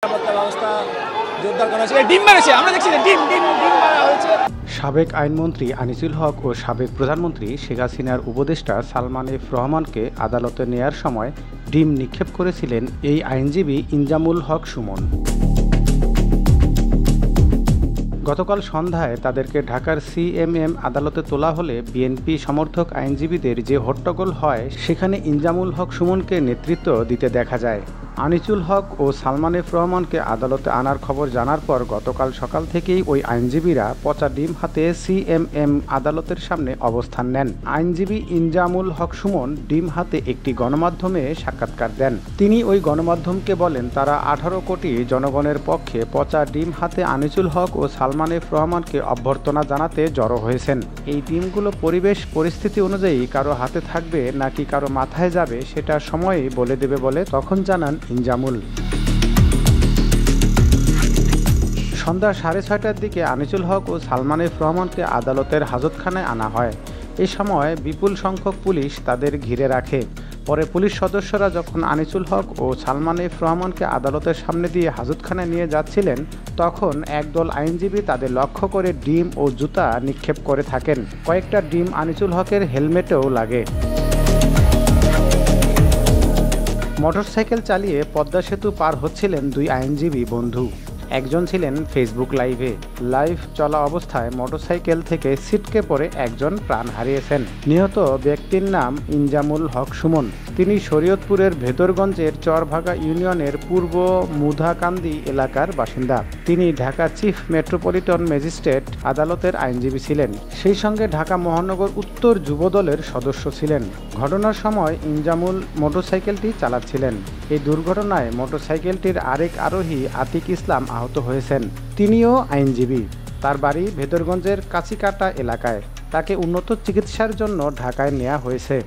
নিরাপত্তা ব্যবস্থা জোরদার করা হয়েছে। ডিম মেরেছে, আমরা দেখছি যে ডিম মারা হয়েছে। সাবেক আইনমন্ত্রী আনিসুল হক ও সাবেক প্রধানমন্ত্রী শেখ হাসিনার উপদেষ্টা সালমান এফ রহমানকে আদালতে নেয়ার সময় ডিম নিক্ষেপ করেছিলেন এই আইনজীবী ইনজামুল হক সুমন। গতকাল সন্ধ্যায় তাদেরকে ঢাকার সিএমএম আদালতে তোলা হলে বিএনপি সমর্থক আইনজীবীদের যে হট্টগোল হয় সেখানে ইনজামুল হক সুমনকে নেতৃত্ব দিতে দেখা যায়। আনিসুল হক ও সালমান এফ রহমানকে আদালতে আনার খবর জানার পর গতকাল সকাল থেকেই ওই আইনজীবীরা পচা ডিম হাতে সিএমএম আদালতের সামনে অবস্থান নেন। আইনজীবী ইনজামুল হক সুমন ডিম হাতে একটি গণমাধ্যমে সাক্ষাৎকার দেন। তিনি ওই গণমাধ্যমকে বলেন তারা 18 কোটি জনগণের পক্ষে পচা ডিম হাতে আনিসুল হক ও সালমান এফ রহমানকে অভ্যর্থনা জানাতে জড়ো হয়েছেন। এই ডিমগুলো পরিবেশ পরিস্থিতি অনুযায়ী কারো হাতে থাকবে নাকি কারো মাথায় যাবে সেটা সময়ই বলে দেবে বলে তখন জানান ইনজামুল। সন্ধ্যা 6:30টার দিকে আনিসুল হক ও সালমান এফ রহমানকে আদালতের হাজতখানায় আনা হয়। এ সময় বিপুল সংখ্যক পুলিশ তাদের ঘিরে রাখে। পরে পুলিশ সদস্যরা যখন আনিসুল হক ও সালমান এফ রহমানকে আদালতের সামনে দিয়ে হাজতখানায় নিয়ে যাচ্ছিলেন তখন একদল আইনজীবী তাদের লক্ষ্য করে ডিম ও জুতা নিক্ষেপ করে থাকেন। কয়েকটা ডিম আনিসুল হকের হেলমেটেও লাগে। মোটরসাইকেল চালিয়ে পদ্মা সেতু পার হচ্ছিলেন দুই আইনজীবী বন্ধু। একজন ছিলেন ফেসবুক লাইভ চলা অবস্থায় মোটরসাইকেল থেকে ছিটকে পড়ে একজন প্রাণ হারিয়েছেন। নিহত ব্যক্তির নাম ইনজামুল হক সুমন। তিনি শরীয়তপুরের ভেতরগঞ্জের চরভাগা ইউনিয়নের পূর্ব মুধাকান্দি এলাকার বাসিন্দা। তিনি ঢাকা চিফ মেট্রোপলিটন ম্যাজিস্ট্রেট আদালতের আইনজীবী ছিলেন। সেই সঙ্গে ঢাকা মহানগর উত্তর যুবদলের সদস্য ছিলেন। ঘটনার সময় ইনজামুল মোটরসাইকেলটি চালাচ্ছিলেন। এই দুর্ঘটনায় মোটরসাইকেলটির আরেক আরোহী আতিক ইসলাম আহত হয়েছেন। তিনিও আইনজীবী। তার বাড়ি ভেতরগঞ্জের কাছিকাটা এলাকায়। তাকে উন্নত চিকিৎসার জন্য ঢাকায় নেওয়া হয়েছে।